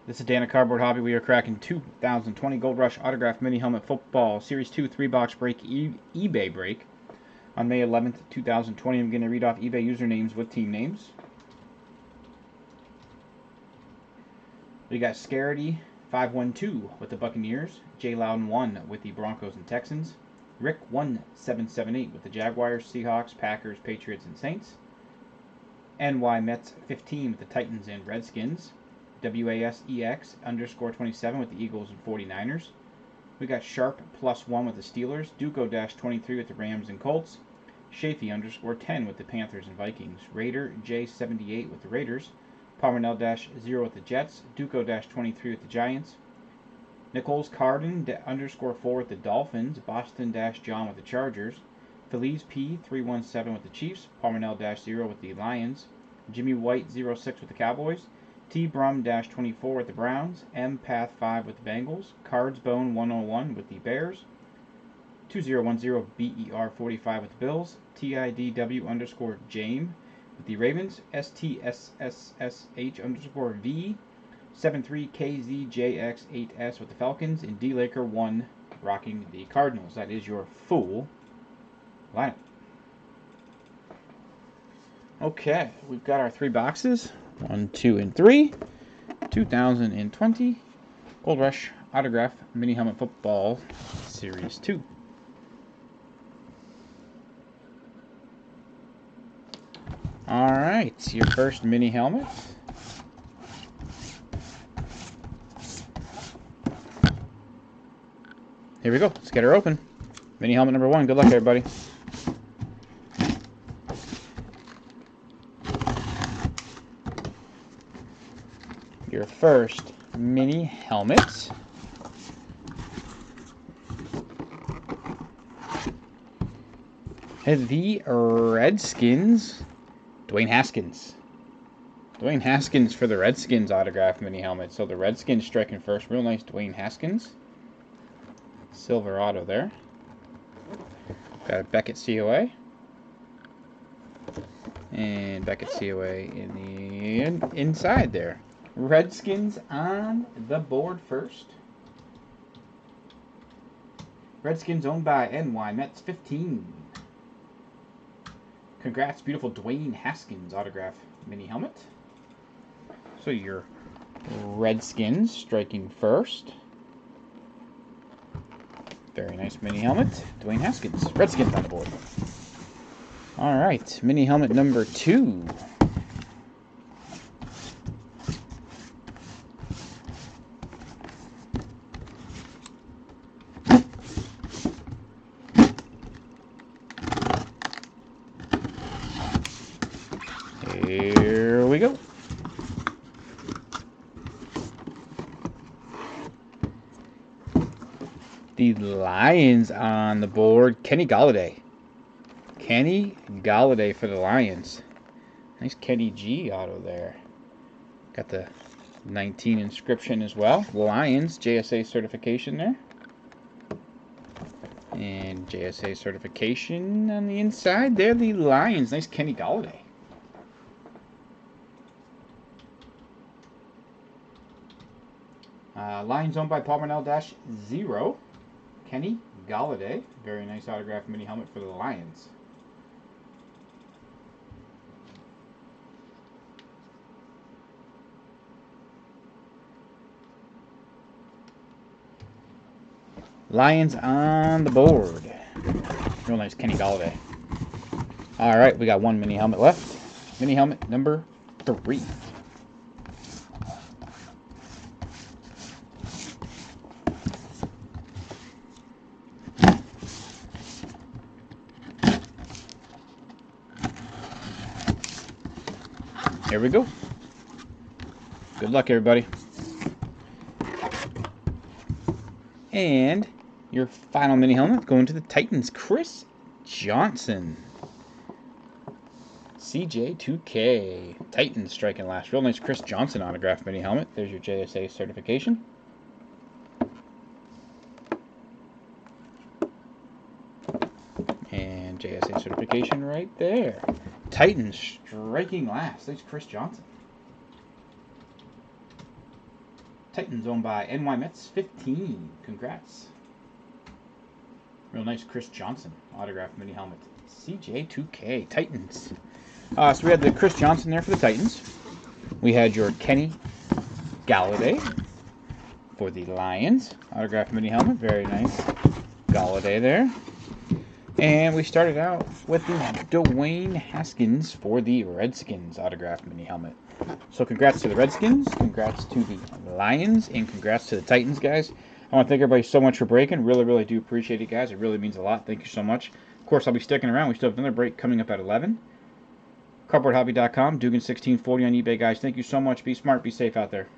This is Dan at Cardboard Hobby. We are cracking 2020 Gold Rush Autograph Mini Helmet Football Series 2 3-box break eBay break on May 11th, 2020. I'm going to read off eBay usernames with team names. We got Scaredy512 with the Buccaneers, J Loudon1 with the Broncos and Texans, Rick1778 with the Jaguars, Seahawks, Packers, Patriots, and Saints, NY Mets 15 with the Titans and Redskins, WASEX_27 with the Eagles and 49ers. We got Sharp+1 with the Steelers, Duco-23 with the Rams and Colts, Shafee_10 with the Panthers and Vikings, Raider J78 with the Raiders, Parmanel-0 with the Jets, Duco-23 with the Giants, Nichols Carden_4 with the Dolphins, Boston-John with the Chargers, Feliz P317 with the Chiefs, Parmanel-0 with the Lions, Jimmy White 06 with the Cowboys, T Brum-24 with the Browns, M Path 5 with the Bengals, Cards Bone 101 with the Bears, 2010 BER 45 with the Bills, TIDW_Jame with the Ravens, STSSSH_V 73KZJX8S with the Falcons, and D Laker 1 rocking the Cardinals. That is your full lineup. Okay, we've got our 3 boxes. 1, 2, and 3. 2020 Gold Rush Autograph Mini Helmet Football Series 2. Alright, your first mini helmet. Here we go. Let's get her open. Mini helmet number 1. Good luck, everybody. Your first mini helmet. The Redskins, Dwayne Haskins. Dwayne Haskins for the Redskins autograph mini helmet. So the Redskins striking first. Real nice Dwayne Haskins. Silver auto there. Got a Beckett COA. And Beckett COA in the inside there. Redskins on the board first. Redskins owned by NY Mets 15. Congrats, beautiful Dwayne Haskins autograph mini helmet. So your Redskins striking first. Very nice mini helmet. Dwayne Haskins. Redskins on the board. Alright, mini helmet number 2. Here we go. The Lions on the board. Kenny Golladay. Kenny Golladay for the Lions. Nice Kenny G auto there. Got the 19 inscription as well. Lions JSA certification there. And JSA certification on the inside there. The Lions. Nice Kenny Golladay. Lions owned by Parmanel-0. Kenny Golladay. Very nice autograph mini helmet for the Lions. Lions on the board. Real nice Kenny Golladay. Alright, we got 1 mini helmet left. Mini helmet number 3. Here we go. Good luck, everybody. And your final mini helmet going to the Titans, Chris Johnson. CJ2K. Titans striking last. Real nice Chris Johnson autograph mini helmet. There's your JSA certification. And JSA certification right there. Titans striking last. There's Chris Johnson. Titans owned by NY Mets 15. Congrats. Real nice Chris Johnson autograph mini helmet. CJ2K Titans. So we had the Chris Johnson there for the Titans. We had your Kenny Galladay for the Lions. Autograph mini helmet. Very nice. Galladay there. And we started out with the Dwayne Haskins for the Redskins autographed mini helmet. So congrats to the Redskins, congrats to the Lions, and congrats to the Titans, guys. I want to thank everybody so much for breaking. Really, really do appreciate it, guys. It really means a lot. Thank you so much. Of course, I'll be sticking around. We still have another break coming up at 11. Cardboardhobby.com, Dugan1640 on eBay, guys. Thank you so much. Be smart, be safe out there.